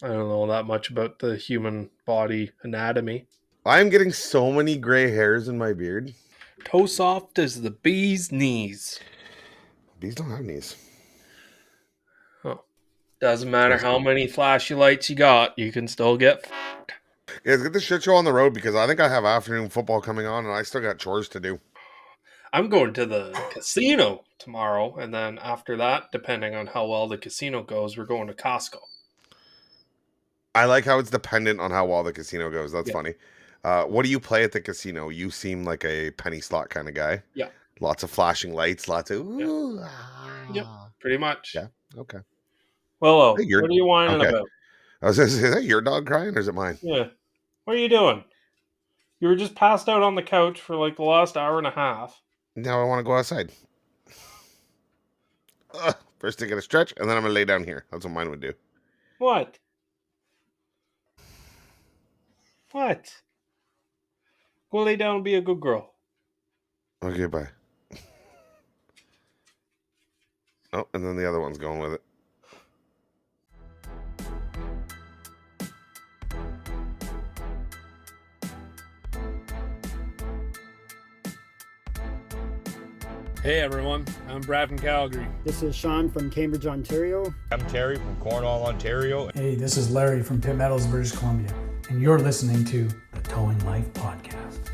I don't know that much about the human body anatomy. I'm getting so many gray hairs in my beard. Toe soft as the bee's knees. Bees don't have knees. Oh. Doesn't matter Trust how me. many flashy lights you got, you can still get f***ed. Let's get the shit show on the road because I think I have afternoon football coming on and I still got chores to do. I'm going to the casino tomorrow, and then after that, depending on how well the casino goes, we're going to Costco. I like how it's dependent on how well the casino goes. That's Yeah. funny. What do you play at the casino? You seem like a penny slot kind of guy. Yeah. Lots of flashing lights, lots of Yeah. ooh, Yep. ah. Pretty much. Yeah. Okay. Hey, Willow, you're what are you whining okay. about? I was gonna say, is that your dog crying or is it mine? Yeah. What are you doing? You were just passed out on the couch for like the last hour and a half. Now I want to go outside. First I get a stretch and then I'm gonna lay down here. That's what mine would do. What? What? Go lay down and be a good girl. Okay, bye. Oh, and then the other one's going with it. Hey everyone, I'm Brad from Calgary. This is Sean from Cambridge, Ontario. I'm Terry from Cornwall, Ontario. Hey, this is Larry from Pitt Meadows, British Columbia, and you're listening to the Towing Life Podcast.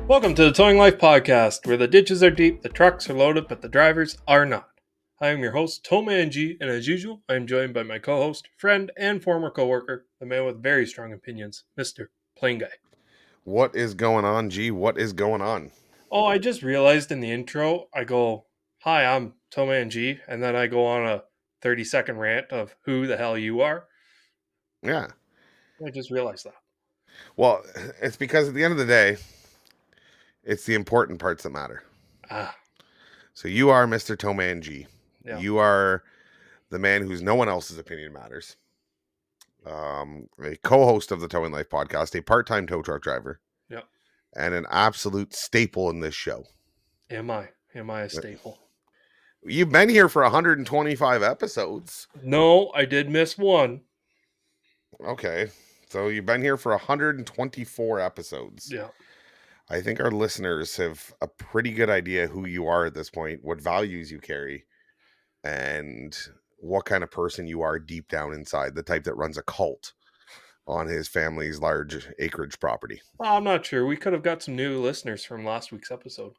Welcome to the Towing Life Podcast, where the ditches are deep, the trucks are loaded, but the drivers are not. I am your host, TowManG, and as usual, I am joined by my co-host, friend, and former co-worker, the man with very strong opinions, Mr. PlainGuy. What is going on, G? What is going on? Oh, I just realized in the intro, I go, hi, I'm TowManG, and then I go on a 30-second rant of who the hell you are. Yeah. I just realized that. Well, it's because at the end of the day, it's the important parts that matter. So you are Mr. TowManG. Yeah. You are the man whose no one else's opinion matters. A co-host of the Towing Life podcast, a part-time tow truck driver. Yeah. And an absolute staple in this show. Am I a staple? You've been here for 125 episodes. No, I did miss one. Okay. So you've been here for 124 episodes. Yeah. I think our listeners have a pretty good idea who you are at this point, what values you carry, and what kind of person you are deep down inside, the type that runs a cult on his family's large acreage property. Well, I'm not sure. We could have got some new listeners from last week's episode.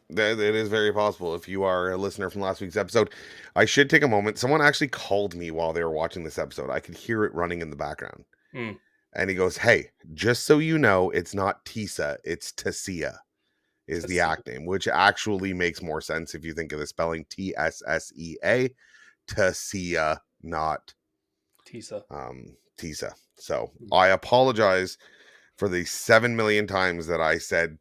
That it is very possible. If you are a listener from last week's episode, I should take a moment. Someone actually called me while they were watching this episode. I could hear it running in the background. And he goes, hey, just so you know, it's not Tisa, it's Tasia is the act name, which actually makes more sense if you think of the spelling Tssea. Tasia, not Tisa. Tisa. So I apologize for the 7 million times that I said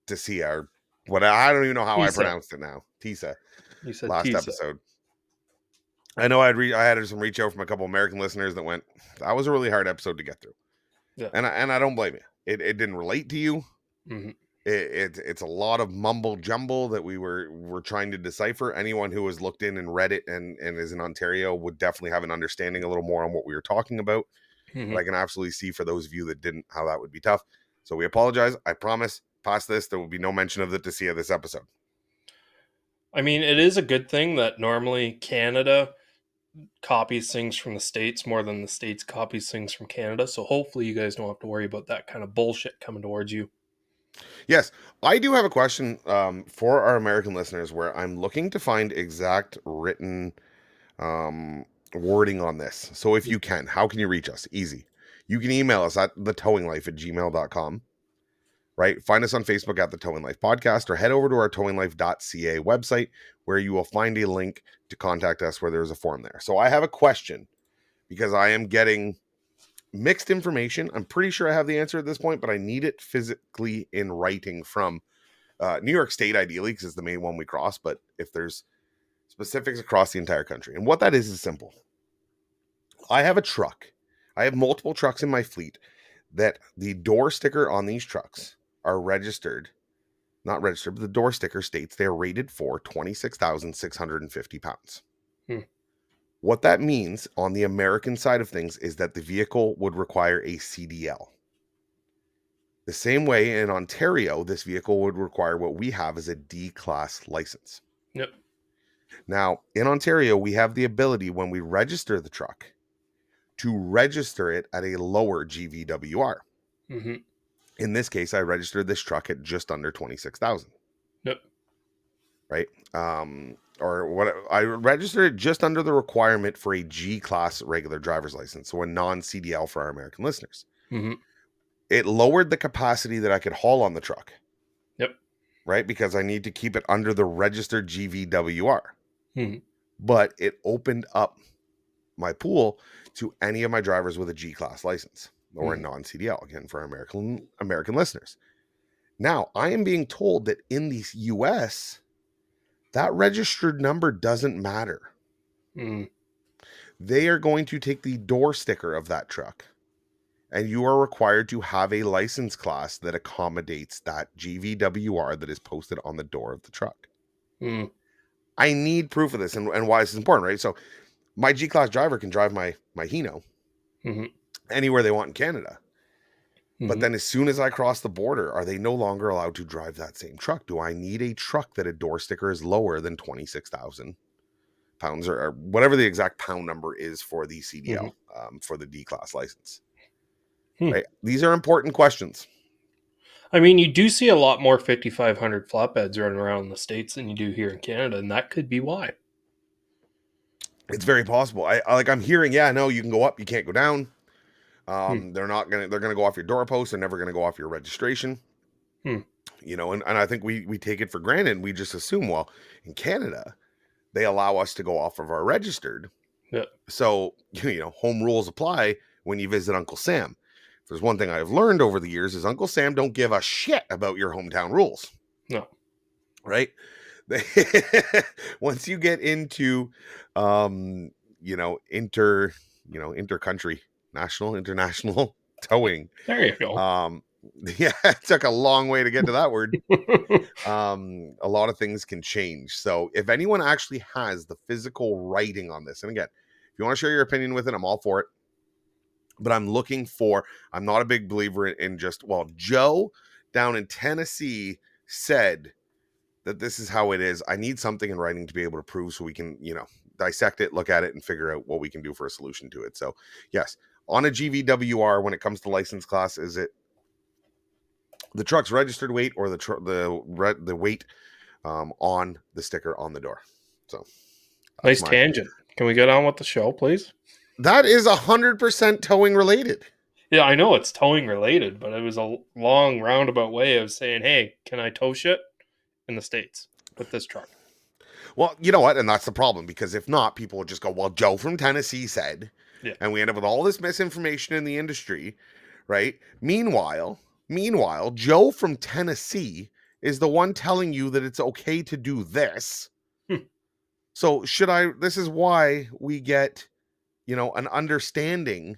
Tasia, or what, I don't even know how Tisa. I pronounced it now. Tisa. You said last Tisa. episode. I know I had some reach out from a couple American listeners that went, that was a really hard episode to get through. Yeah. And I don't blame you. It didn't relate to you. Mm-hmm. It's a lot of mumble jumble that we were trying to decipher. Anyone who has looked in and read it and is in Ontario would definitely have an understanding a little more on what we were talking about. Mm-hmm. But I can absolutely see for those of you that didn't, how that would be tough. So we apologize. I promise, past this, there will be no mention of the Tasia this episode. I mean, it is a good thing that normally Canada copies things from the States more than the States copies things from Canada. So hopefully you guys don't have to worry about that kind of bullshit coming towards you. Yes, I do have a question for our American listeners where I'm looking to find exact written wording on this. So if you can, how can you reach us? Easy. You can email us at thetowinglife@gmail.com. Right? Find us on Facebook at the Towing Life Podcast, or head over to our towinglife.ca website where you will find a link to contact us where there's a form there. So I have a question because I am getting mixed information. I'm pretty sure I have the answer at this point, but I need it physically in writing from New York State, ideally, because it's the main one we cross. But if there's specifics across the entire country, and what that is simple. I have a truck. I have multiple trucks in my fleet that the door sticker on these trucks are registered not registered, but the door sticker states they're rated for 26,650 pounds. Hmm. What that means on the American side of things is that the vehicle would require a CDL. The same way in Ontario, this vehicle would require what we have as a D-class license. Yep. Now, in Ontario, we have the ability when we register the truck to register it at a lower GVWR. Mm-hmm. In this case, I registered this truck at just under 26,000. Yep. Right? Or what I registered it just under the requirement for a G-class regular driver's license, so a non-CDL for our American listeners. Mm-hmm. It lowered the capacity that I could haul on the truck. Yep. Right? Because I need to keep it under the registered GVWR. Mm-hmm. But it opened up my pool to any of my drivers with a G-class license or a non-CDL, again, for American listeners. Now, I am being told that in the US, that registered number doesn't matter. Mm-hmm. They are going to take the door sticker of that truck, and you are required to have a license class that accommodates that GVWR that is posted on the door of the truck. Mm-hmm. I need proof of this and why this is important, right? So my G-class driver can drive my Hino anywhere they want in Canada. But then as soon as I cross the border, are they no longer allowed to drive that same truck? Do I need a truck that a door sticker is lower than 26,000 pounds or whatever the exact pound number is for the CDL, for the D-class license? Right? These are important questions. I mean, you do see a lot more 5,500 flatbeds running around in the States than you do here in Canada, and that could be why. It's very possible. I'm hearing, no, you can go up, you can't go down. They're gonna go off your doorpost. They're never gonna go off your registration. You know, and I think we take it for granted. And we just assume, well, in Canada, they allow us to go off of our registered. Yeah. So, you know, home rules apply when you visit Uncle Sam. If there's one thing I've learned over the years is Uncle Sam don't give a shit about your hometown rules. No. Right? Once you get into, inter-country, national, international towing. There you go. Yeah, it took a long way to get to that word. A lot of things can change. So if anyone actually has the physical writing on this, and again, if you want to share your opinion with it, I'm all for it. But I'm not a big believer in Joe down in Tennessee said that this is how it is. I need something in writing to be able to prove so we can, dissect it, look at it, and figure out what we can do for a solution to it. So yes, on a GVWR, when it comes to license class, is it the truck's registered weight or the weight on the sticker on the door? So nice tangent. Can we get on with the show, please? That is 100% towing related. Yeah, I know it's towing related, but it was a long roundabout way of saying, hey, can I tow shit in the States with this truck? Well, you know what? And that's the problem, because if not, people would just go, well, Joe from Tennessee said, and we end up with all this misinformation in the industry, right? Meanwhile, Joe from Tennessee is the one telling you that it's okay to do this. So this is why we get, an understanding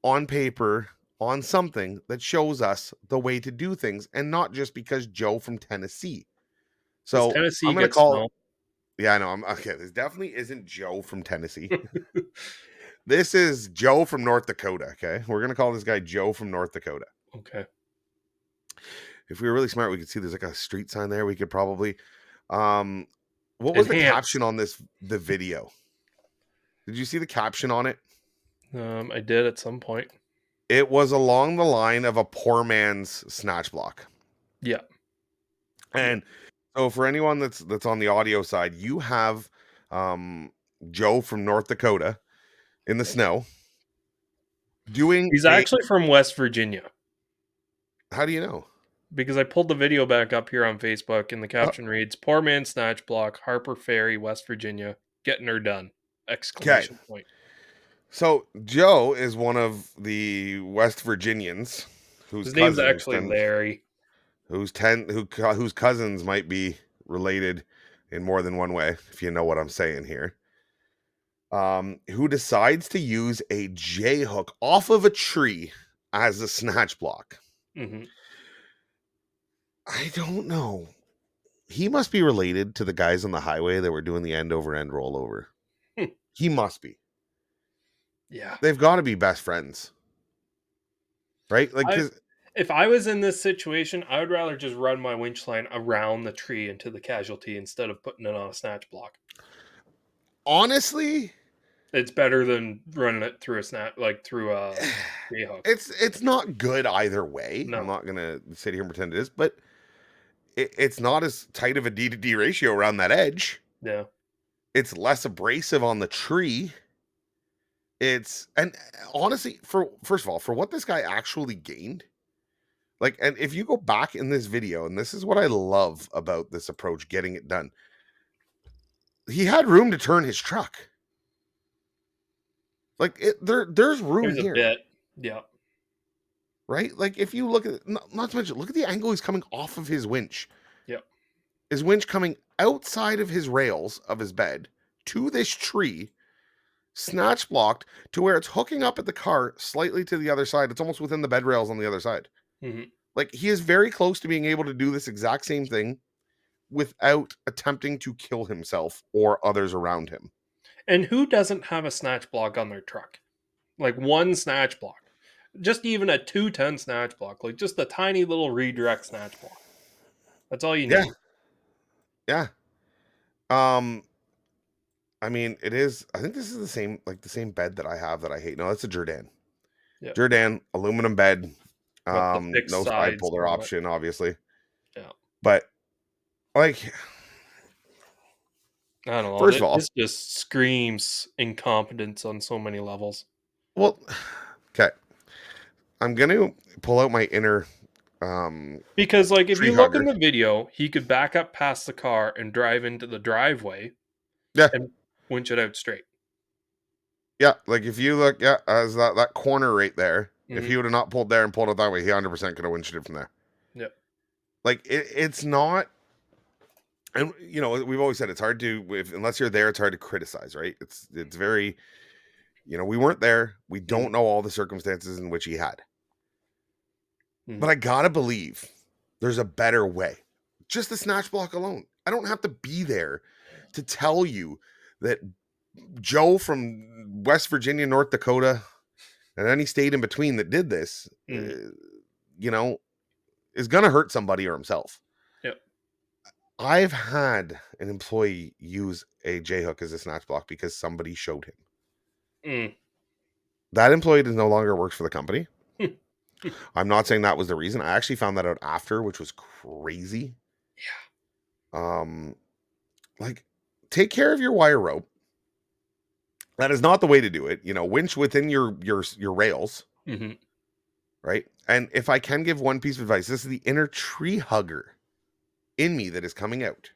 on paper on something that shows us the way to do things, and not just because Joe from Tennessee. So Tennessee I'm going to gets call snow. Yeah, I know. Okay, this definitely isn't Joe from Tennessee. This is Joe from North Dakota, okay? We're going to call this guy Joe from North Dakota. Okay. If we were really smart, we could see there's like a street sign there. We could probably... what was the caption on the video? Did you see the caption on it? I did at some point. It was along the line of a poor man's snatch block. Yeah. And so for anyone that's on the audio side, you have Joe from North Dakota in the snow doing... He's actually from West Virginia. How do you know? Because I pulled the video back up here on Facebook, and the caption reads, poor man snatch block, Harper Ferry, West Virginia, getting her done. Exclamation point. So Joe is one of the West Virginians his name's actually Larry. Whose cousins might be related in more than one way, if you know what I'm saying here. Who decides to use a J-hook off of a tree as a snatch block. I don't know. He must be related to the guys on the highway that were doing the end over end rollover. Hmm. He must be. Yeah. They've got to be best friends, right? Like, I 'cause if I was in this situation, I would rather just run my winch line around the tree into the casualty instead of putting it on a snatch block. honestly, It's better than running it through a through a tree hook. it's not good either way. I'm No. not gonna sit here and pretend it is, but it's not as tight of a D to D ratio around that edge. Yeah. It's less abrasive on the tree. And honestly, for first of all, for what this guy actually gained, like, and if you go back in this video, and this is what I love about this approach, getting it done, he had room to turn his truck. Like, there's room There's a here, bit. Yeah. right? Like, if you look at, not to mention, look at the angle he's coming off of his winch. Yep. His winch coming outside of his rails of his bed to this tree, snatch blocked to where it's hooking up at the car slightly to the other side. It's almost within the bed rails on the other side. Hmm. Like, he is very close to being able to do this exact same thing without attempting to kill himself or others around him. And who doesn't have a snatch block on their truck? Like one snatch block. Just even a 210 snatch block. Like just a tiny little redirect snatch block. That's all you need. Yeah. I mean, it is, I think this is the same bed that I have that I hate. No, that's a Jordan. Yeah. Jordan, aluminum bed. With the fixed No side sides puller and all that. option, obviously. Yeah. But, like, I don't know. First of all- this just screams incompetence on so many levels. well, okay. I'm going to pull out my inner, Because, like, if tree you look in hugger. the video, he could back up past the car and drive into the driveway Yeah. and winch it out straight. Yeah, like if you look, as that corner right there, if Mhm. he would have not pulled there and pulled it that way, he 100% could have winched it from there. Yep. Like, it's not, and you know, we've always said it's hard to, unless you're there, it's hard to criticize, right? It's very, you know, we weren't there, we don't know all the circumstances in which he had, but I gotta believe there's a better way. Just the snatch block alone, I don't have to be there to tell you that Joe from West Virginia, North Dakota, and any state in between that did this, you know, is going to hurt somebody or himself. Yep. I've had an employee use a J-hook as a snatch block because somebody showed him. That employee does no longer works for the company. I'm not saying that was the reason. I actually found that out after, which was crazy. Yeah. Like, take care of your wire rope. That is not the way to do it. You know, winch within your rails, right? And if I can give one piece of advice, this is the inner tree hugger in me that is coming out.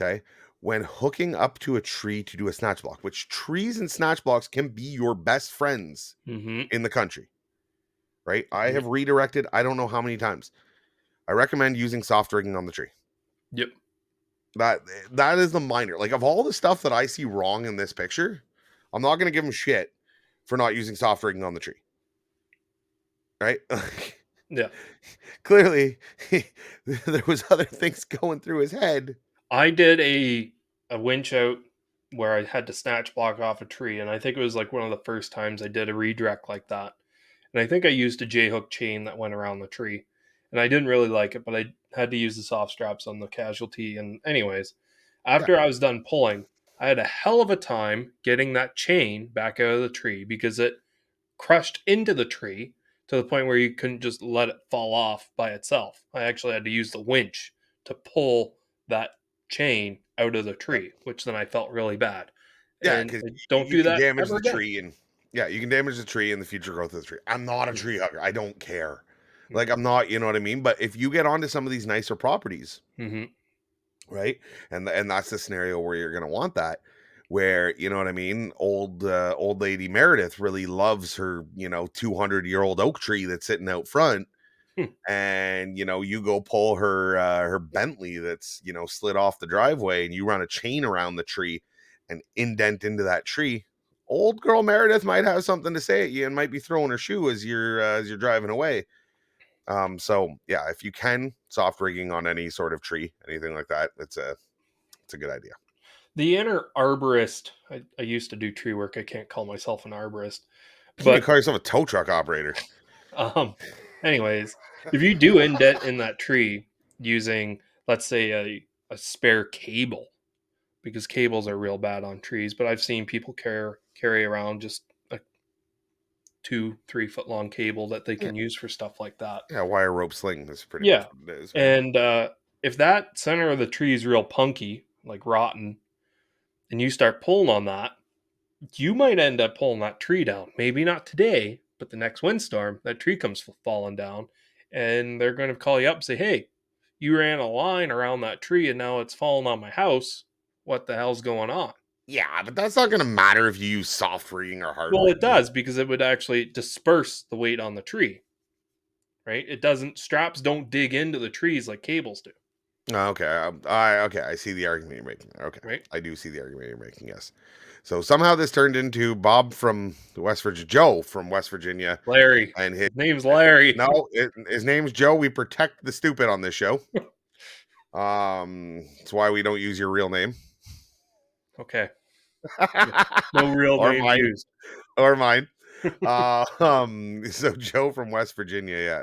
Okay, when hooking up to a tree to do a snatch block, which trees and snatch blocks can be your best friends in the country, right? I have redirected, I don't know how many times. I recommend using soft rigging on the tree. Yep. That is the minor. Like, of all the stuff that I see wrong in this picture, I'm not going to give him shit for not using soft rigging on the tree. Right? Yeah. Clearly, there was other things going through his head. I did a winch out where I had to snatch block off a tree, and I think it was like one of the first times I did a redirect like that. And I think I used a J-hook chain that went around the tree. And I didn't really like it, but I had to use the soft straps on the casualty. And anyways, after I was done pulling, I had a hell of a time getting that chain back out of the tree because it crushed into the tree to the point where you couldn't just let it fall off by itself. I actually had to use the winch to pull that chain out of the tree, which then I felt really bad. Yeah, because don't do that damage ever the again. tree, and you can damage the tree and the future growth of the tree. I'm not a tree hugger. I don't care. Like, I'm not, you know what I mean? But if you get onto some of these nicer properties, right? And that's the scenario where you're going to want that, where, you know what I mean? Old lady Meredith really loves her, 200-year-old oak tree that's sitting out front. And, you go pull her Bentley that's, slid off the driveway, and you run a chain around the tree and indent into that tree. Old girl Meredith might have something to say at you and might be throwing her shoe as you're driving away. So yeah, if you can soft rigging on any sort of tree, anything like that, it's a good idea. The inner arborist, I used to do tree work. I can't call myself an arborist. You can But call yourself a tow truck operator. um, anyways, if you do indent in that tree using, let's say, a spare cable, because cables are real bad on trees, but I've seen people carry around just a 2-3 foot long cable that they Yeah. can use for stuff like that. Yeah, wire rope sling is pretty Yeah. much what it is. Right? And if that center of the tree is real punky, like rotten, and you start pulling on that, you might end up pulling that tree down. Maybe not today, but the next windstorm, that tree comes falling down, and they're going to call you up and say, "Hey, you ran a line around that tree, and now it's falling on my house. What the hell's going on?" Yeah, but that's not going to matter if you use soft rigging or hard Well, it rigging. does, because it would actually disperse the weight on the tree, right? It doesn't. Straps don't dig into the trees like cables do, Okay, I see the argument you're making there. Okay, right? I do see the argument you're making. Yes. So somehow this turned into Bob from West Virginia, Joe from West Virginia, Larry. and His name's Larry. no, his name's Joe. We protect the stupid on this show. That's why we don't use your real name. Okay. No real or name mine, used. or mine. So Joe from West Virginia, yeah,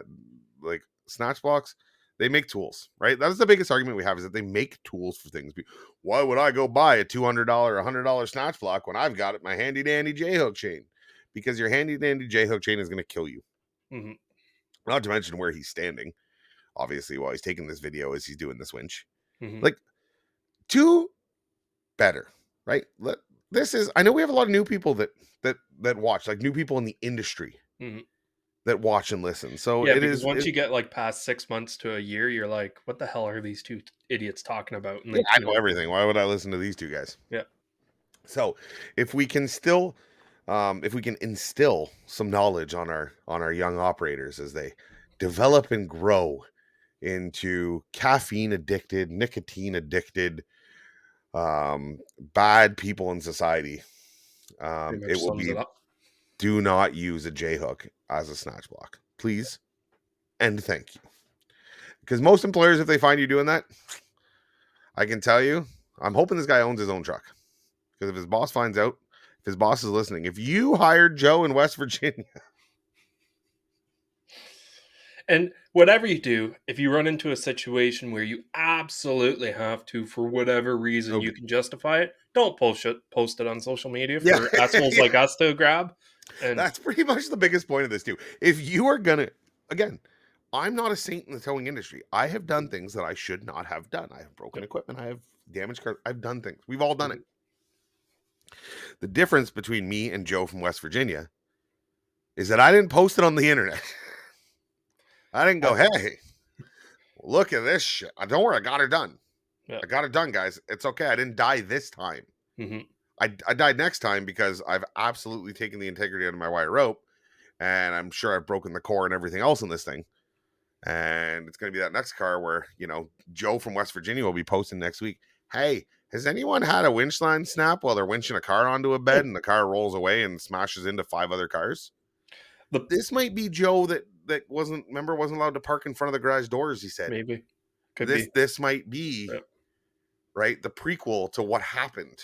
like Snatchblocks, they make tools, right? That's the biggest argument we have, is that they make tools for things. Why would I go buy a $200, $100 snatch block when I've got my handy dandy J-hook chain? Because your handy dandy J-hook chain is going to kill you. Mm-hmm. Not to mention where he's standing, obviously, while he's taking this video as he's doing this winch. Mm-hmm. Like, do better, right? This is, I know we have a lot of new people that watch, like new people in the industry. Mm-hmm. That watch and listen. So yeah, it because is. once you get like past 6 months to a year, you're like, what the hell are these two idiots talking about? And Yeah, I know everything. Why would I listen to these two guys? Yeah. So if we can still, if we can instill some knowledge on our young operators as they develop and grow into caffeine addicted, nicotine addicted, bad people in society, it will be. Do not use a J-hook as a snatch block, please, and thank you. Because most employers, if they find you doing that, I can tell you, I'm hoping this guy owns his own truck. Because if his boss finds out, if his boss is listening, if you hired Joe in West Virginia. And whatever you do, if you run into a situation where you absolutely have to, for whatever reason, you can justify it, don't post it on social media for assholes like us to grab. And that's pretty much the biggest point of this too. If you are gonna, again, I'm not a saint in the towing industry. I have done things that I should not have done. I have broken equipment. I have damaged cars. I've done things. We've all done it. The difference between me and Joe from West Virginia is that I didn't post it on the internet. I didn't go, hey, look at this shit. Don't worry, I got it done. I got it done, guys. It's okay. I didn't die this time. Mm-hmm. I died next time because I've absolutely taken the integrity out of my wire rope, and I'm sure I've broken the core and everything else in this thing. And it's going to be that next car where, Joe from West Virginia will be posting next week. Hey, has anyone had a winch line snap while they're winching a car onto a bed and the car rolls away and smashes into 5 other cars? This might be Joe that wasn't allowed to park in front of the garage doors, he said. Maybe. This might be, right, the prequel to what happened.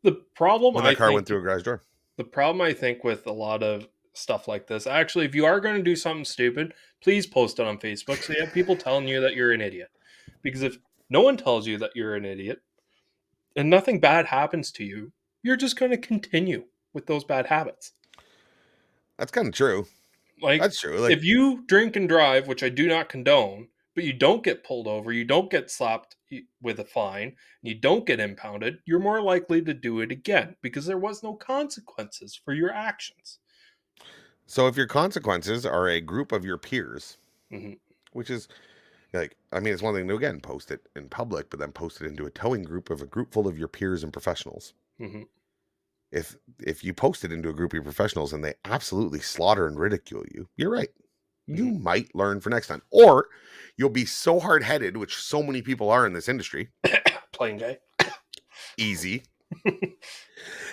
The problem when that car went through a garage door. The problem, I think, with a lot of stuff like this, actually, if you are going to do something stupid, please post it on Facebook so you have people telling you that you're an idiot. Because if no one tells you that you're an idiot and nothing bad happens to you, you're just going to continue with those bad habits. That's kind of true. That's true. If you drink and drive, which I do not condone, but you don't get pulled over, you don't get slapped with a fine, you don't get impounded, you're more likely to do it again because there was no consequences for your actions. So if your consequences are a group of your peers, which is it's one thing to, again, post it in public, but then post it into a towing group of a group full of your peers and professionals. Mm-hmm. If you post it into a group of your professionals and they absolutely slaughter and ridicule you, you're right. You might learn for next time. Or you'll be so hard-headed, which so many people are in this industry. PlainGuy. Easy.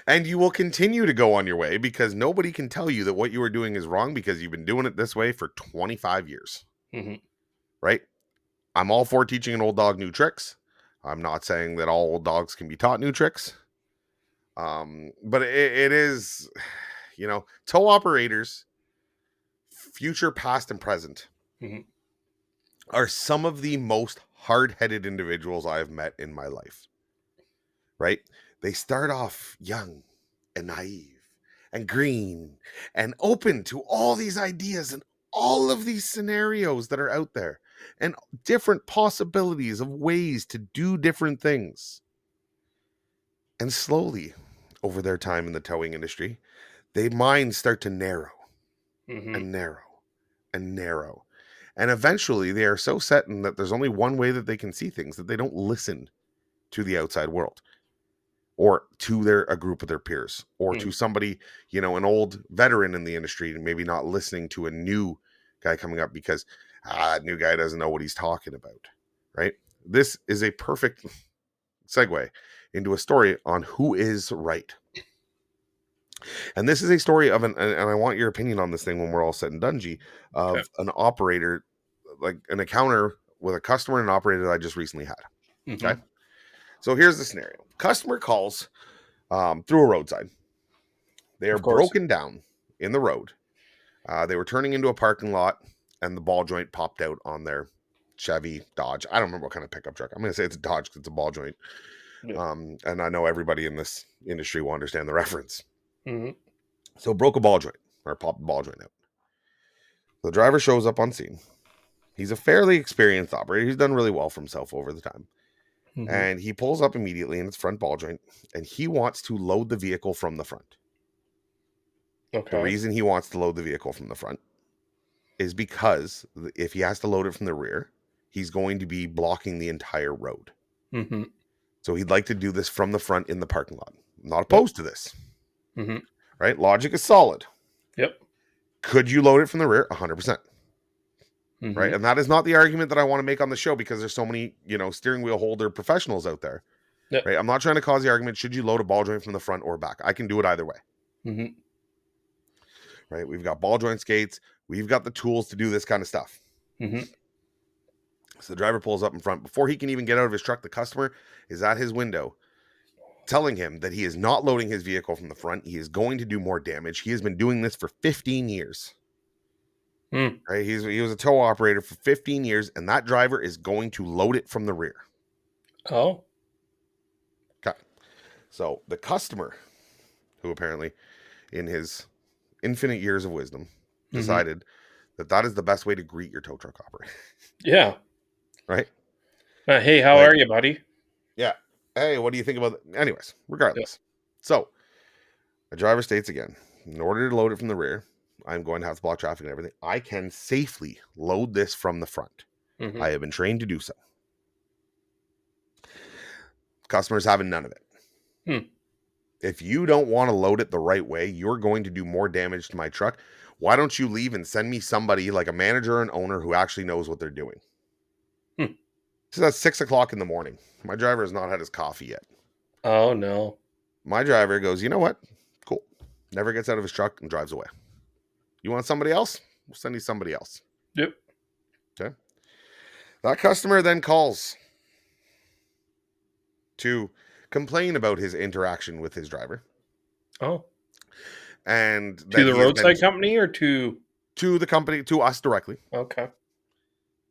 And you will continue to go on your way because nobody can tell you that what you are doing is wrong because you've been doing it this way for 25 years. Mm-hmm. right? I'm all for teaching an old dog new tricks. I'm not saying that all old dogs can be taught new tricks. But it is, tow operators, future, past, and present, Mm-hmm. are some of the most hard-headed individuals I have met in my life, right? They start off young and naive and green and open to all these ideas and all of these scenarios that are out there and different possibilities of ways to do different things. And slowly, over their time in the towing industry, their minds start to narrow Mm-hmm. and narrow and narrow. And eventually they are so set in that there's only one way that they can see things, that they don't listen to the outside world or to a group of their peers or to somebody, an old veteran in the industry, and maybe not listening to a new guy coming up because new guy doesn't know what he's talking about, right? This is a perfect segue into a story on who is right. And this is a story of and I want your opinion on this thing when we're all said and done, G, of an operator, like an encounter with a customer and an operator that I just recently had. Mm-hmm. Okay. So here's the scenario. Customer calls through a roadside. They are broken down in the road. They were turning into a parking lot and the ball joint popped out on their Chevy, Dodge. I don't remember what kind of pickup truck. I'm going to say it's a Dodge because it's a ball joint. Yeah. And I know everybody in this industry will understand the reference. Mm-hmm. So broke a ball joint or popped the ball joint out. The driver shows up on scene. He's a fairly experienced operator. He's done really well for himself over the time. Mm-hmm. And he pulls up immediately in its front ball joint and he wants to load the vehicle from the front. Okay. The reason he wants to load the vehicle from the front is because if he has to load it from the rear, he's going to be blocking the entire road. Mm-hmm. So he'd like to do this from the front in the parking lot. I'm not opposed to this. Mm-hmm. Right? Logic is solid. Yep. Could you load it from the rear? 100%. Mm-hmm. Right? And that is not the argument that I want to make on the show because there's so many, steering wheel holder professionals out there. Yep. Right? I'm not trying to cause the argument, should you load a ball joint from the front or back? I can do it either way. Mm-hmm. Right? We've got ball joint skates. We've got the tools to do this kind of stuff. Mm-hmm. So the driver pulls up in front. Before he can even get out of his truck, the customer is at his window telling him that he is not loading his vehicle from the front. He is going to do more damage. He has been doing this for 15 years. Mm. Right? He was a tow operator for 15 years, and that driver is going to load it from the rear. Oh. Okay. So the customer, who apparently in his infinite years of wisdom decided that is the best way to greet your tow truck operator. Yeah. Right? Hey, how are you, buddy? Yeah. Hey, what do you think about it? Anyways, regardless. So the driver states again, in order to load it from the rear, I'm going to have to block traffic and everything. I can safely load this from the front. Mm-hmm. I have been trained to do so. Customers having none of it. Hmm. If you don't want to load it the right way, you're going to do more damage to my truck. Why don't you leave and send me somebody like a manager or an owner who actually knows what they're doing? Hmm. So that's 6 o'clock in the morning. My driver has not had his coffee yet. Oh, no. My driver goes, you know what? Cool. Never gets out of his truck and drives away. You want somebody else? We'll send you somebody else. Yep. Okay. That customer then calls to complain about his interaction with his driver. Oh. And to the roadside company or to the company, to us directly. Okay.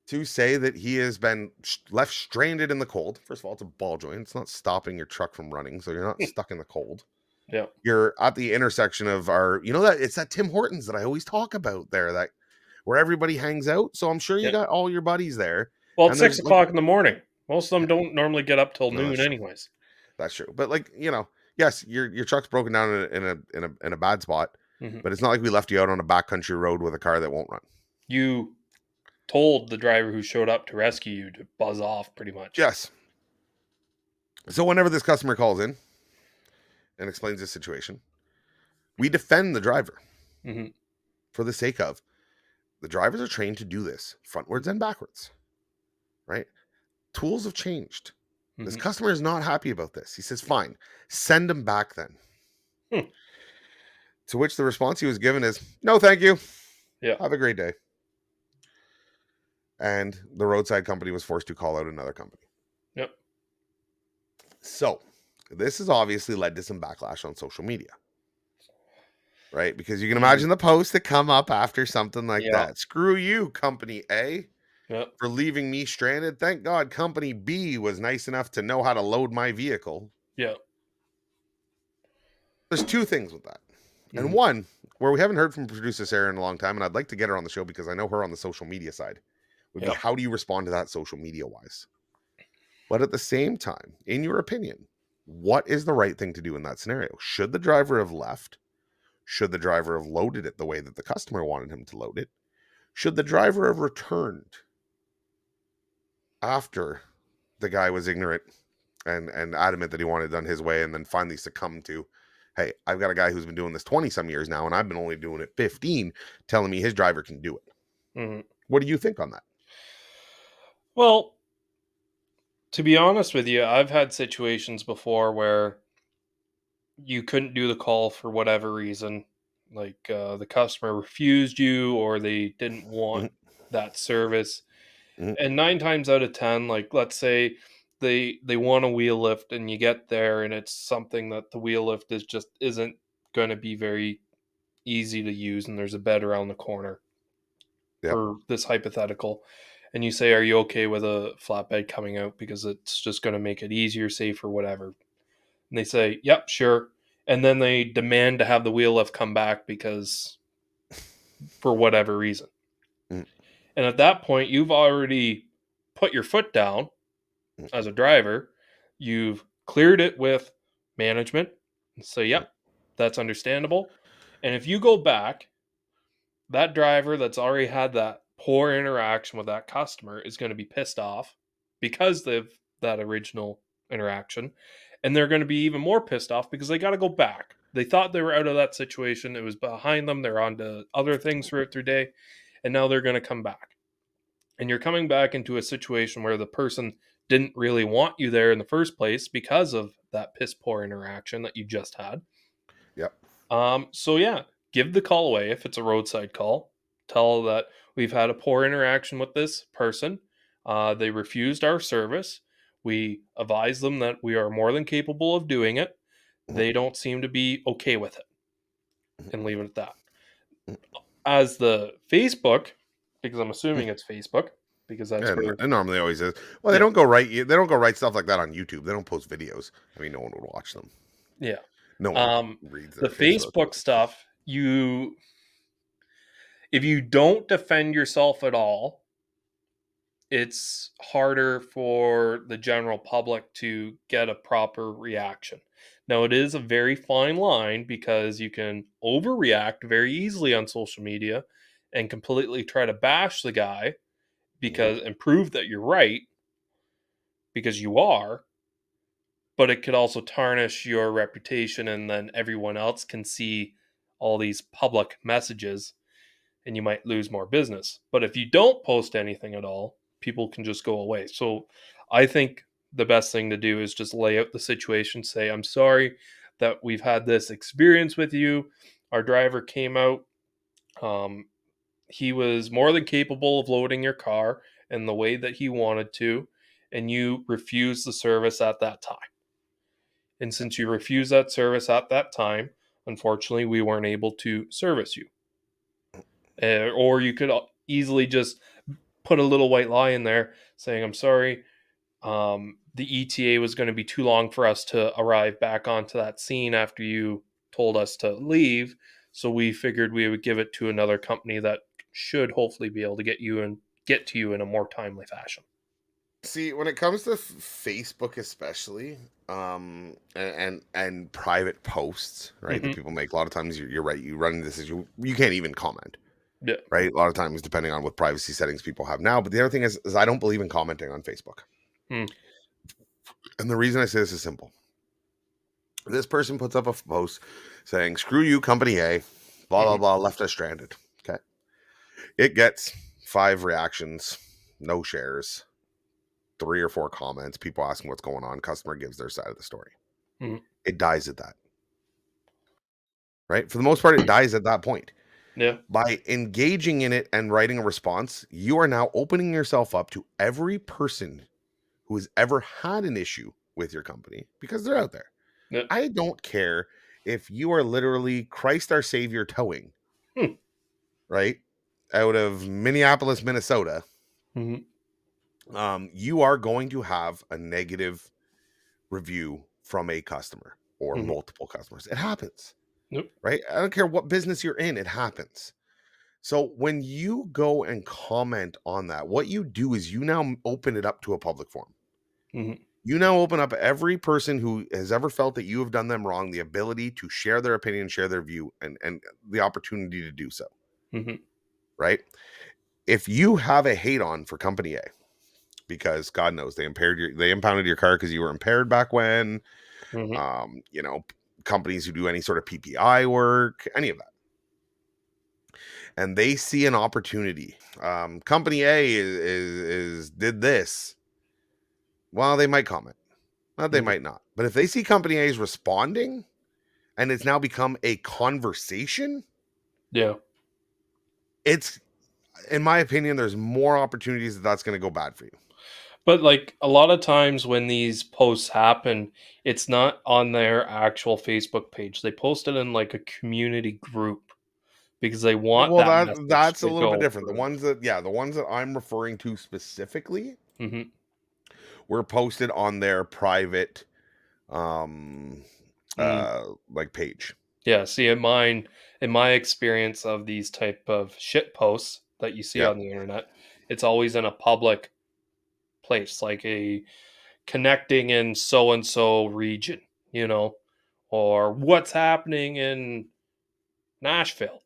To say that he has been left stranded in the cold. First of all, it's a ball joint. It's not stopping your truck from running, so you're not stuck in the cold. Yeah. You're at the intersection of it's that Tim Hortons that I always talk about there, that where everybody hangs out. So I'm sure you got all your buddies there. Well, it's 6 o'clock in the morning. Most of them don't normally get up till noon, anyways. That's true. But yes, your truck's broken down in a bad spot, but it's not like we left you out on a backcountry road with a car that won't run. You told the driver who showed up to rescue you to buzz off, pretty much. Yes. So whenever this customer calls in and explains the situation, we defend the driver for the sake of the drivers are trained to do this frontwards and backwards, right? Tools have changed. This customer is not happy about this. He says, fine, send him back then. To which the response he was given is, no, thank you. Yeah. Have a great day. and the roadside company was forced to call out another company. Yep. So this has obviously led to some backlash on social media, right? Because you can imagine the posts that come up after something like that. Screw you, company A, for leaving me stranded. Thank God company B was nice enough to know how to load my vehicle. Yeah. There's two things with that. And one, where we haven't heard from producer Sarah in a long time, and I'd like to get her on the show because I know her on the social media side, would be how do you respond to that social media wise? But at the same time, in your opinion, what is the right thing to do in that scenario? Should the driver have left? Should the driver have loaded it the way that the customer wanted him to load it? Should the driver have returned after the guy was ignorant and adamant that he wanted it done his way, and then finally succumbed to, hey, I've got a guy who's been doing this 20 some years now, and I've been only doing it 15, telling me his driver can do it. What do you think on that? Well, to be honest with you, I've had situations before where you couldn't do the call for whatever reason. Like the customer refused you, or they didn't want that service. And 9 times out of 10, like let's say they want a wheel lift, and you get there and it's something that the wheel lift isn't going to be very easy to use, and there's a bed around the corner for this hypothetical, and you say, are you okay with a flatbed coming out because it's just going to make it easier, safer, whatever? And they say, yep, sure. And then they demand to have the wheel lift come back because for whatever reason. And at that point, you've already put your foot down as a driver. You've cleared it with management and say, yep, that's understandable. And if you go back, that driver that's already had that poor interaction with that customer is going to be pissed off because they've that original interaction. And they're going to be even more pissed off because they got to go back. They thought they were out of that situation. It was behind them. They're on to other things throughout their day. And now they're going to come back. And you're coming back into a situation where the person didn't really want you there in the first place because of that piss poor interaction that you just had. Yep. So yeah, give the call away if it's a roadside call. Tell that we've had a poor interaction with this person. They refused our service. We advise them that we are more than capable of doing it. They don't seem to be okay with it. And leave it at that. As the Facebook, because I'm assuming it's Facebook, because that's where it normally always is. Well, they don't go write stuff like that on YouTube. They don't post videos. I mean, no one would watch them. Yeah. No one reads the their Facebook stuff, if you don't defend yourself at all, it's harder for the general public to get a proper reaction. Now, it is a very fine line because you can overreact very easily on social media and completely try to bash the guy and prove that you're right, because you are, but it could also tarnish your reputation, and then everyone else can see all these public messages and you might lose more business. But if you don't post anything at all, people can just go away. So I think the best thing to do is just lay out the situation, say, I'm sorry that we've had this experience with you. Our driver came out. He was more than capable of loading your car in the way that he wanted to, and you refused the service at that time. And since you refused that service at that time, unfortunately, we weren't able to service you. Or you could easily just put a little white lie in there saying, I'm sorry, the ETA was going to be too long for us to arrive back onto that scene after you told us to leave. So we figured we would give it to another company that should hopefully be able to get to you in a more timely fashion. See, when it comes to Facebook especially, and private posts, right, that people make, a lot of times you're right, you run into this issue, you can't even comment. Yeah. Right? A lot of times, depending on what privacy settings people have now. But the other thing is I don't believe in commenting on Facebook. And the reason I say this is simple. This person puts up a post saying, screw you, company A, blah, blah, blah, left us stranded. Okay. It gets 5 reactions, no shares, 3 or 4 comments, people asking what's going on. Customer gives their side of the story. It dies at that. Right? For the most part, it dies at that point. Yeah. By engaging in it and writing a response, you are now opening yourself up to every person who has ever had an issue with your company, because they're out there. Yeah. I don't care if you are literally Christ our Savior towing, Hmm. right? Out of Minneapolis, Minnesota. Mhm. You are going to have a negative review from a customer or Mhm. multiple customers. It happens, Yep. right? I don't care what business you're in, it happens. So when you go and comment on that, what you do is you now open it up to a public forum. Mhm. You now open up every person who has ever felt that you have done them wrong the ability to share their opinion, share their view, and the opportunity to do so, Mhm. right? If you have a hate on for company A, because God knows they impounded your car because you were impaired back when, Mhm. you know, companies who do any sort of PPI work, any of that, and they see an opportunity. Company A is did this. Well, they might comment. Well, they Mhm. might not. But if they see company A is responding and it's now become a conversation, Yeah. it's, in my opinion, there's more opportunities that that's going to go bad for you. But like a lot of times when these posts happen, it's not on their actual Facebook page. They post it in like a community group because they want Well, that message that's a to little bit go different. further. The ones that I'm referring to specifically Mhm. were posted on their private um Mm. like page. Yeah, see, in my experience of these type of shit posts that you see Yeah. on the internet, it's always in a public place, like a connecting in so and so region, you know, or what's happening in Nashville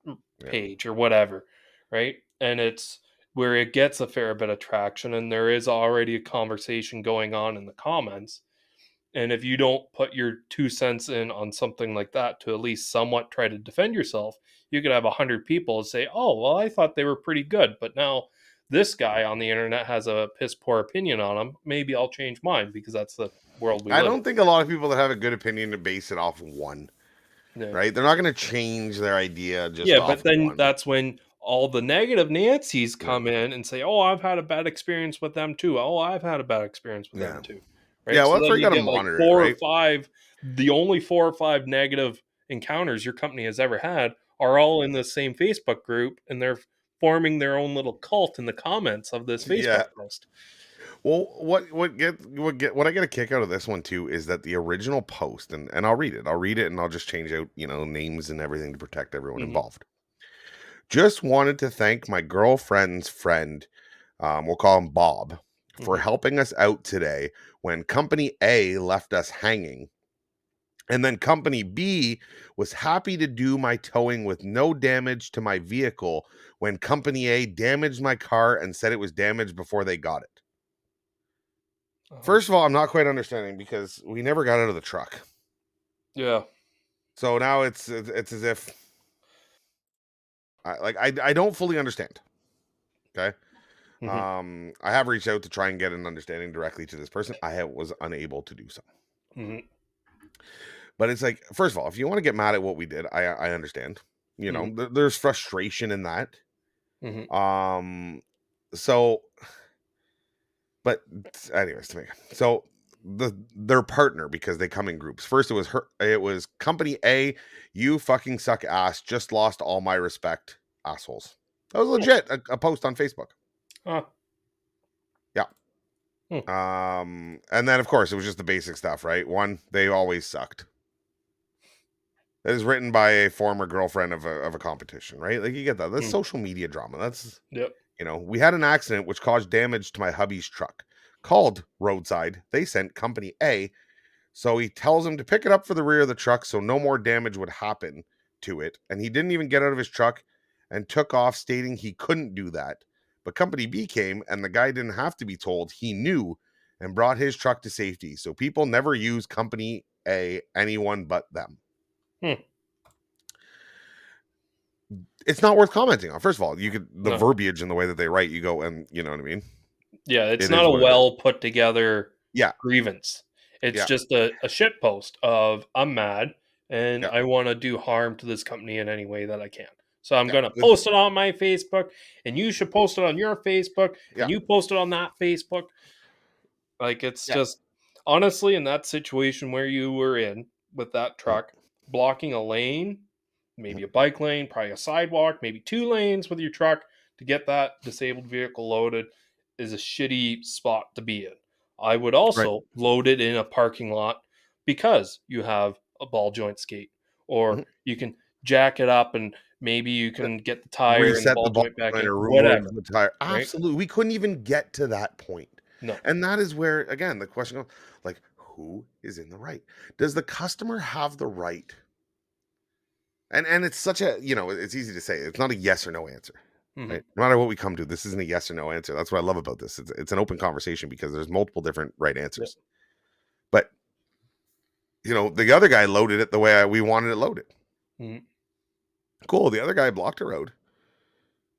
Yeah. page or whatever, right? And it's where it gets a fair bit of traction and there is already a conversation going on in the comments. And if you don't put your 2 cents in on something like that to at least somewhat try to defend yourself, you could have 100 people say, "Oh, well, I thought they were pretty good, but now this guy on the internet has a piss poor opinion on them. Maybe I'll change mine because that's the world we I live don't think a lot of people that have a good opinion to base it off one, in." Yeah. right? They're not going to change their idea just Yeah, off but then one. that's when all the negative Nancy's Yeah. come in and say, "Oh, I've had a bad experience with them too. Oh, I've had a bad experience with them Yeah. too." Yeah, Right? well, So that's then where you you got to get like monitor it, 4 or right? 5 the only 4 or 5 negative encounters your company has ever had are all in the same Facebook group and they're forming their own little cult in the comments of this Facebook Yeah. post. Well, what I get a kick out of this one too is that the original post, and I'll read it. I'll read it and I'll just change out, names and everything to protect everyone Mhm. involved. Just wanted to thank my girlfriend's friend, we'll call him Bob, for Mhm. helping us out today when company A left us hanging. And then company B was happy to do my towing with no damage to my vehicle when company A damaged my car and said it was damaged before they got it. Um, First of all, I'm not quite understanding because we never got out of the truck. yeah. So now it's as if I don't fully understand. Okay. Mhm. I have reached out to try and get an understanding directly to this person. Was unable to do so. Mhm. But it's like, first of all, if you want to get mad at what we did, I understand. Mhm. There's frustration in that. Mhm. Um, so, but anyways, so their partner, because they come in groups. First, it was company A. You fucking suck ass. Just lost all my respect, assholes. That was Hmm. legit a post on Facebook. Ah. Yeah. Hmm. And then of course it was just the basic stuff, right? One, they always sucked. That is written by a former girlfriend of a competition, right? Like you get that. That's Hmm. social media drama. That's Yep. we had an accident which caused damage to my hubby's truck. Called roadside. They sent company A. So he tells him to pick it up for the rear of the truck so no more damage would happen to it. And he didn't even get out of his truck and took off, stating he couldn't do that. But company B came and the guy didn't have to be told. He knew and brought his truck to safety. So people never use company A, anyone but them. Hmm. It's not worth commenting on. First of all, the No. verbiage and the way that they write, you go, and you know what I mean? Yeah, it's It not is a what it is. well put together Yeah. grievance. It's Yeah. just a shit post of I'm mad and Yeah. I want to do harm to this company in any way that I can. So I'm Yeah. going to post it on my Facebook, and you should post it on your Facebook, Yeah. and you post it on that Facebook. Like, it's Yeah. just, honestly, in that situation where you were in with that Mm. truck, blocking a lane, maybe a bike lane, probably a sidewalk, maybe 2 lanes with your truck to get that disabled vehicle loaded is a shitty spot to be in. I would Right. also load it in a parking lot because you have a ball joint skate, or Mhm. you can jack it up and maybe you can get the tire and the Reset the ball ball joint back joint in, or remove whatever, the tire. right? Absolutely. We couldn't even get to that point. No. And that is where, again, the question goes, like, who is in the right? Does the customer have the right? And it's such a, it's easy to say. It's not a yes or no answer. Mhm. Right? No matter what we come to, this isn't a yes or no answer. That's what I love about this. It's an open conversation because there's multiple different right answers. But the other guy loaded it the way we wanted it loaded. Mhm. Cool. The other guy blocked a road,